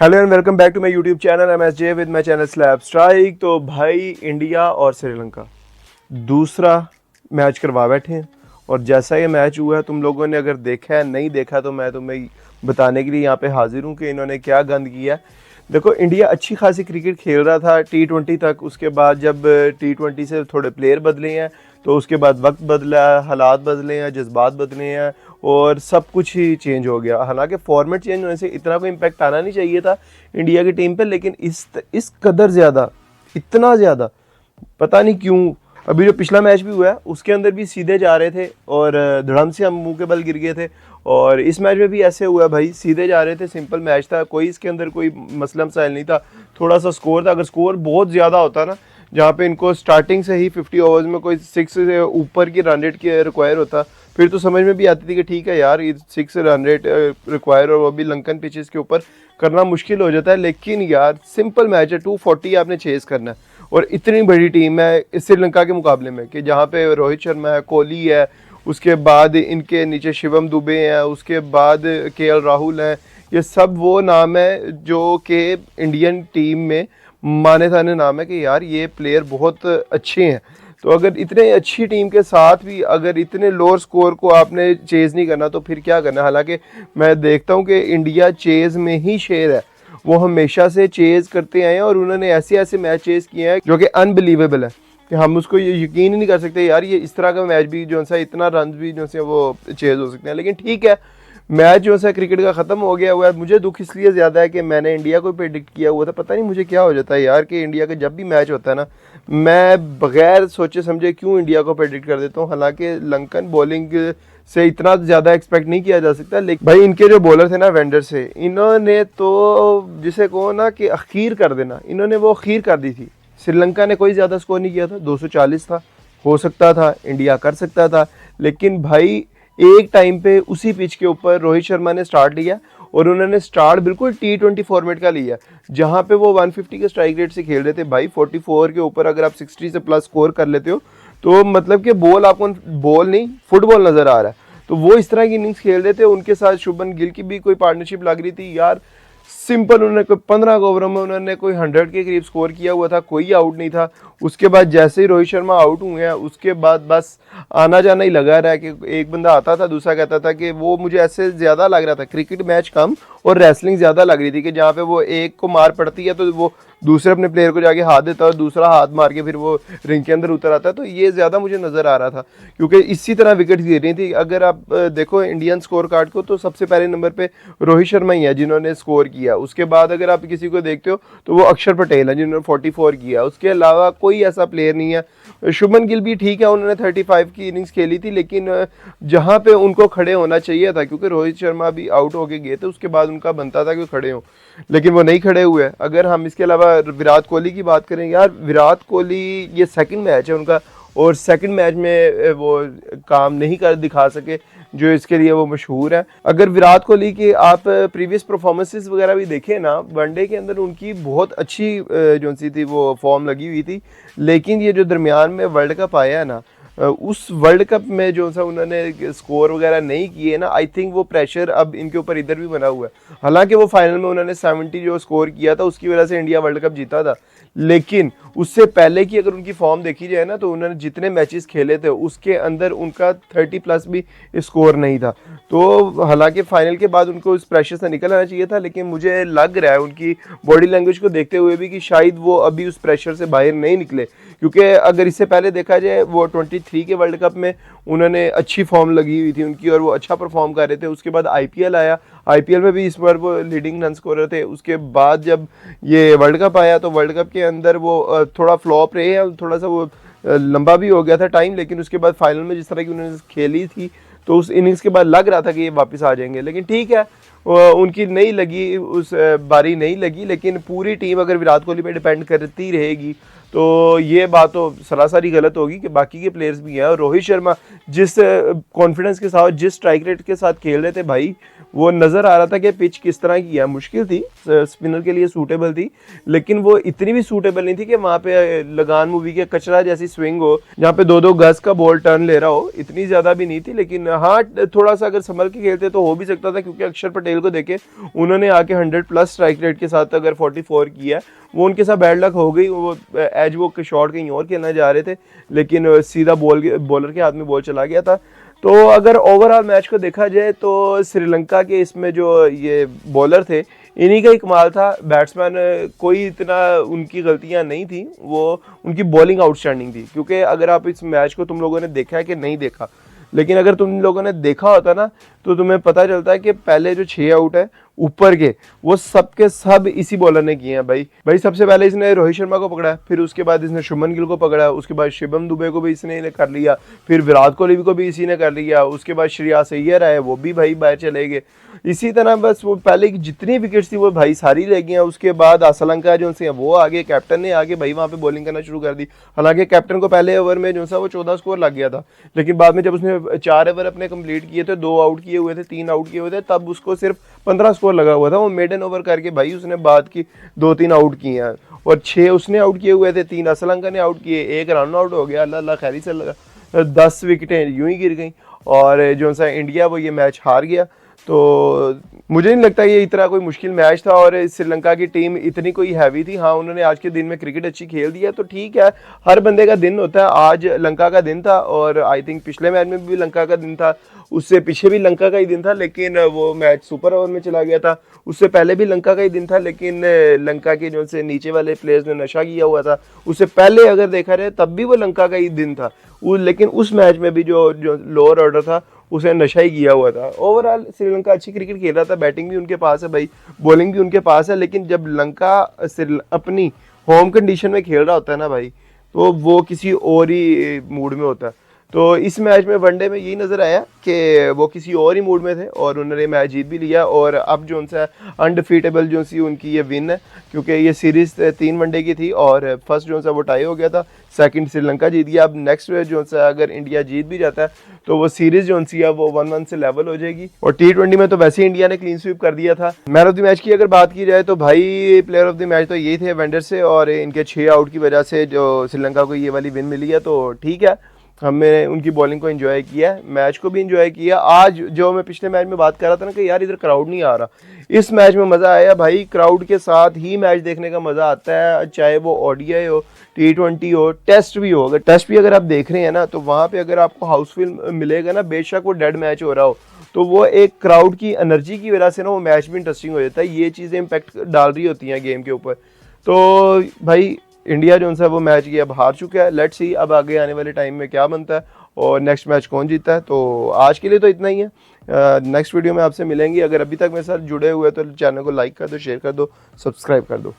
Hello and welcome back to my YouTube channel MSJ with my channel slab strike. तो भाई India और श्रीलंका दूसरा match करवा बैठे हैं और जैसा ये मैच हुआ है तुम लोगों ने अगर देखा है नहीं देखा तो मैं तुम्हें बताने के लिए यहाँ पे हाजिर हूँ कि इन्होंने क्या गंद किया। देखो इंडिया अच्छी खासी क्रिकेट खेल रहा था T20 तक। उसके बाद जब T20 से थोड़े प्लेयर बदले हैं तो उसके बाद वक्त बदला है, हालात बदले हैं, जज्बात बदले हैं और सब कुछ ही चेंज हो गया। हालांकि फॉर्मेट चेंज होने से इतना कोई इम्पैक्ट आना नहीं चाहिए था इंडिया की टीम पे, लेकिन इस कदर ज़्यादा, इतना ज़्यादा पता नहीं क्यों। अभी जो पिछला मैच भी हुआ है उसके अंदर भी सीधे जा रहे थे और धड़म से हम मुंह के बल गिर गए थे, और इस मैच में भी ऐसे हुआ भाई, सीधे जा रहे थे, सिंपल मैच था, कोई इसके अंदर कोई मसला मसाइल नहीं था। थोड़ा सा स्कोर था, अगर स्कोर बहुत ज़्यादा होता ना, जहाँ पे इनको स्टार्टिंग से ही 50 ओवर्स में कोई 6 से ऊपर की रन रेट के रिक्वायर होता, फिर तो समझ में भी आती थी कि ठीक है यार, ये 6 रन रेट रिक्वायर और वो भी लंकन पिचेस के ऊपर करना मुश्किल हो जाता है। लेकिन यार सिंपल मैच है, 240 आपने चेस करना है और इतनी बड़ी टीम है श्रीलंका के मुकाबले में कि जहाँ पे रोहित शर्मा है, कोहली है, उसके बाद इनके नीचे शिवम दुबे हैं, उसके बाद KL राहुल हैं। ये सब वो नाम है जो कि इंडियन टीम में माने ताने नाम है कि यार ये प्लेयर बहुत अच्छे हैं। तो अगर इतने अच्छी टीम के साथ भी अगर इतने लोअर स्कोर को आपने चेज़ नहीं करना तो फिर क्या करना। हालांकि मैं देखता हूँ कि इंडिया चेज़ में ही शेर है, वो हमेशा से चेज़ करते आए हैं और उन्होंने ऐसे ऐसे मैच चेज़ किए हैं जो कि अनबिलीवेबल है कि हम उसको ये यकीन ही नहीं कर सकते यार, ये इस तरह का मैच भी जो सा इतना रन भी जो से वो चेज़ हो सकते हैं। लेकिन ठीक है, मैच जो सा क्रिकेट का ख़त्म हो गया हुआ है। मुझे दुख इसलिए ज़्यादा है कि मैंने इंडिया को प्रेडिक्ट किया हुआ था। पता नहीं मुझे क्या हो जाता है यार कि इंडिया का जब भी मैच होता है ना, मैं बगैर सोचे समझे क्यों इंडिया को प्रेडिक्ट कर देता हूँ। हालांकि लंकन बॉलिंग से इतना ज़्यादा एक्सपेक्ट नहीं किया जा सकता, लेकिन भाई इनके जो बॉलर थे ना वेंडर से, इन्होंने तो जिसे कहो ना कि अखीर कर देना, इन्होंने वो अखीर कर दी थी। श्रीलंका ने कोई ज़्यादा स्कोर नहीं किया था, 240 था, हो सकता था इंडिया कर सकता था। लेकिन भाई एक टाइम पे उसी पिच के ऊपर रोहित शर्मा ने स्टार्ट लिया और उन्होंने स्टार्ट बिल्कुल T20 फॉर्मेट का लिया, जहां पे वो 150 के स्ट्राइक रेट से खेल रहे थे। भाई 44 के ऊपर अगर आप 60 से प्लस स्कोर कर लेते हो तो मतलब कि बॉल आपको बॉल नहीं फुटबॉल नज़र आ रहा है। तो वो इस तरह की इनिंग्स खेल रहे थे। उनके साथ शुभमन गिल की भी कोई पार्टनरशिप लग रही थी यार। सिंपल उन्होंने कोई 15 ओवरों में उन्होंने कोई 100 के करीब स्कोर किया हुआ था, कोई आउट नहीं था। उसके बाद जैसे ही रोहित शर्मा आउट हुए हैं उसके बाद बस आना जाना ही लगा रहा है कि एक बंदा आता था, दूसरा कहता था कि वो मुझे ऐसे ज़्यादा लग रहा था क्रिकेट मैच कम और रेसलिंग ज़्यादा लग रही थी कि जहाँ पे वो एक को मार पड़ती है तो वो दूसरे अपने प्लेयर को जाके हाथ देता है और दूसरा हाथ मार के फिर वो रिंग के अंदर उतर आता है। तो ये ज़्यादा मुझे नज़र आ रहा था क्योंकि इसी तरह विकेट गिर रही थी। अगर आप देखो इंडियन स्कोर कार्ड को तो सबसे पहले नंबर पे रोहित शर्मा ही है जिन्होंने स्कोर किया। उसके बाद अगर आप किसी को देखते हो तो वो अक्षर पटेल है जिन्होंने 44 किया। उसके अलावा कोई ऐसा प्लेयर नहीं है। शुभमन गिल भी ठीक है, उन्होंने 35 की इनिंग्स खेली थी, लेकिन जहाँ पे उनको खड़े होना चाहिए था, क्योंकि रोहित शर्मा भी आउट होके गए थे, उसके बाद उनका बनता था कि खड़े हों, लेकिन वो नहीं खड़े हुए। अगर हम इसके अलावा विराट कोहली की बात करें, यार विराट कोहली ये सेकंड मैच है उनका और सेकंड मैच में वो काम नहीं कर दिखा सके जो इसके लिए वो मशहूर है। अगर विराट कोहली की आप प्रीवियस परफॉर्मेंसेस वगैरह भी देखें ना, वनडे के अंदर उनकी बहुत अच्छी जो सी थी वो फॉर्म लगी हुई थी। लेकिन ये जो दरमियान में वर्ल्ड कप आया है ना, उस वर्ल्ड कप में जो सा उन्होंने स्कोर वगैरह नहीं किए ना, आई थिंक वो प्रेशर अब इनके ऊपर इधर भी बना हुआ है। हालांकि वो फाइनल में उन्होंने 70 जो स्कोर किया था उसकी वजह से इंडिया वर्ल्ड कप जीता था, लेकिन उससे पहले की अगर उनकी फॉर्म देखी जाए ना तो उन्होंने जितने मैचेस खेले थे उसके अंदर उनका 30 प्लस भी स्कोर नहीं था। तो हालांकि फाइनल के बाद उनको इस प्रेशर से निकल आना चाहिए था, लेकिन मुझे लग रहा है उनकी बॉडी लैंग्वेज को देखते हुए भी कि शायद वो अभी उस प्रेशर से बाहर नहीं निकले। क्योंकि अगर इससे पहले देखा जाए वो 23 के वर्ल्ड कप में उन्होंने अच्छी फॉर्म लगी हुई थी उनकी और वो अच्छा परफॉर्म कर रहे थे। उसके बाद IPL आया, IPL में भी इस बार वो लीडिंग रन स्कोरर थे। उसके बाद जब ये वर्ल्ड कप आया तो वर्ल्ड कप के अंदर वो थोड़ा फ्लॉप रहे हैं, थोड़ा सा वो लंबा भी हो गया था टाइम। लेकिन उसके बाद फाइनल में जिस तरह की उन्होंने खेली थी तो उस इनिंग्स के बाद लग रहा था कि ये वापस आ जाएंगे। लेकिन ठीक है, उनकी नहीं लगी, उस बारी नहीं लगी। लेकिन पूरी टीम अगर विराट कोहली पे डिपेंड करती रहेगी तो ये बात तो सरासर ही गलत होगी कि बाकी के प्लेयर्स भी हैं। और रोहित शर्मा जिस कॉन्फिडेंस के साथ, जिस स्ट्राइक रेट के साथ खेल रहे थे भाई, वो नज़र आ रहा था कि पिच किस तरह की है। मुश्किल थी, स्पिनर के लिए सूटेबल थी, लेकिन वो इतनी भी सूटेबल नहीं थी कि वहाँ पे लगान मूवी के कचरा जैसी स्विंग हो, जहाँ पे 2-2 गज का बॉल टर्न ले रहा हो, इतनी ज़्यादा भी नहीं थी। लेकिन हाँ, थोड़ा सा अगर संभल के खेलते तो हो भी सकता था, क्योंकि अक्षर पटेल को देखे, उन्होंने आके 100+ स्ट्राइक रेट के साथ अगर 44 किया, वो उनके साथ बैड लक हो गई। वो एज वो शॉट कहीं और खेलना जा रहे थे, लेकिन सीधा बॉलर के हाथ में बॉल चला गया था। तो अगर ओवरऑल मैच को देखा जाए तो श्रीलंका के इसमें जो ये बॉलर थे, इन्हीं का ही कमाल था। बैट्समैन कोई इतना उनकी गलतियां नहीं थी, वो उनकी बॉलिंग आउटस्टैंडिंग थी। क्योंकि अगर आप इस मैच को तुम लोगों ने देखा है कि नहीं देखा, लेकिन अगर तुम लोगों ने देखा होता ना, तो तुम्हें पता चलता है कि पहले जो 6 आउट है ऊपर के, वो सब के सब इसी बॉलर ने किए हैं भाई। सबसे पहले इसने रोहित शर्मा को पकड़ा, फिर उसके बाद इसने शुभमन गिल को पकड़ा, उसके बाद शिवम दुबे को भी इसने कर लिया, फिर विराट कोहली को भी इसी ने कर लिया, उसके बाद श्रेयस अय्यर आए, वो भी भाई बाहर चले गए। इसी तरह बस वो पहले की जितनी विकेट्स थी वो भाई सारी रह गई हैं। उसके बाद असलंका जो से वो आगे, कैप्टन ने आगे भाई वहाँ पे बॉलिंग करना शुरू कर दी। हालांकि कैप्टन को पहले ओवर में जो सा वो 14 स्कोर लग गया था, लेकिन बाद में जब उसने 4 ओवर अपने कंप्लीट किए थे, 2 आउट किए हुए थे, 3 आउट किए हुए थे, तब उसको सिर्फ 15 स्कोर लगा हुआ था। वो मेडन ओवर करके भाई उसने बाद की 2-3 आउट किए हैं, और 6 उसने आउट किए हुए थे, 3 असलंका ने आउट किए, 1 रन आउट हो गया। अल्लाह अल्लाह खैरी से लगा, 10 विकेटें यूं ही गिर गई, और जो सा इंडिया वो ये मैच हार गया। तो मुझे नहीं लगता ये इतना कोई मुश्किल मैच था, और श्रीलंका की टीम इतनी कोई हैवी थी। हाँ, उन्होंने आज के दिन में क्रिकेट अच्छी खेल दी है, तो ठीक है, हर बंदे का दिन होता है। आज लंका का दिन था, और आई थिंक पिछले मैच में भी लंका का दिन था, उससे पीछे भी लंका का ही दिन था, लेकिन वो मैच सुपर ओवर में चला गया था। उससे पहले भी लंका का ही दिन था, लेकिन लंका के जो से नीचे वाले प्लेयर्स ने नशा किया हुआ था। उससे पहले अगर देखा जाए तब भी वो लंका का ही दिन था, लेकिन उस मैच में भी जो लोअर ऑर्डर था उसे नशा ही किया हुआ था। ओवरऑल श्रीलंका अच्छी क्रिकेट खेल रहा था, बैटिंग भी उनके पास है भाई, बॉलिंग भी उनके पास है। लेकिन जब लंका अपनी होम कंडीशन में खेल रहा होता है ना भाई, तो वो किसी और ही मूड में होता है। तो इस मैच में वनडे में यही नज़र आया कि वो किसी और ही मूड में थे, और उन्होंने मैच जीत भी लिया। और अब जो सा अनडिफीटेबल जो सी उनकी ये विन है, क्योंकि ये सीरीज़ 3 वनडे की थी, और फर्स्ट जो सा वो टाई हो गया था, सेकंड श्रीलंका जीत गया। अब नेक्स्ट जो सा अगर इंडिया जीत भी जाता है, तो वो सीरीज़ जो सी है वो 1-1 से लेवल हो जाएगी। और T20 में तो वैसे ही इंडिया ने क्लीन स्वीप कर दिया था। मैन ऑफ द मैच की अगर बात की जाए तो भाई प्लेयर ऑफ द मैच तो यही थे वेंडर से, और इनके 6 आउट की वजह से जो श्रीलंका को ये वाली विन मिली है, तो ठीक है, हमने उनकी बॉलिंग को एंजॉय किया, मैच को भी एंजॉय किया। आज जो मैं पिछले मैच में बात कर रहा था ना कि यार इधर क्राउड नहीं आ रहा, इस मैच में मज़ा आया भाई। क्राउड के साथ ही मैच देखने का मज़ा आता है, चाहे वो ODI हो, T20 हो, टेस्ट भी हो। अगर टेस्ट भी अगर आप देख रहे हैं ना, तो वहाँ पे अगर आपको हाउसफुल मिलेगा ना, बेशक वो डेड मैच हो रहा हो, तो वो एक क्राउड की एनर्जी की वजह से ना वो मैच भी इंटरेस्टिंग हो जाता है। ये चीज़ें इम्पैक्ट डाल रही होती हैं गेम के ऊपर। तो भाई इंडिया जो है वो मैच ये अब हार चुका है। लेट्स सी अब आगे आने वाले टाइम में क्या बनता है, और नेक्स्ट मैच कौन जीतता है। तो आज के लिए तो इतना ही है, नेक्स्ट वीडियो में आपसे मिलेंगे। अगर अभी तक मेरे साथ जुड़े हुए तो चैनल को लाइक कर दो, शेयर कर दो, सब्सक्राइब कर दो।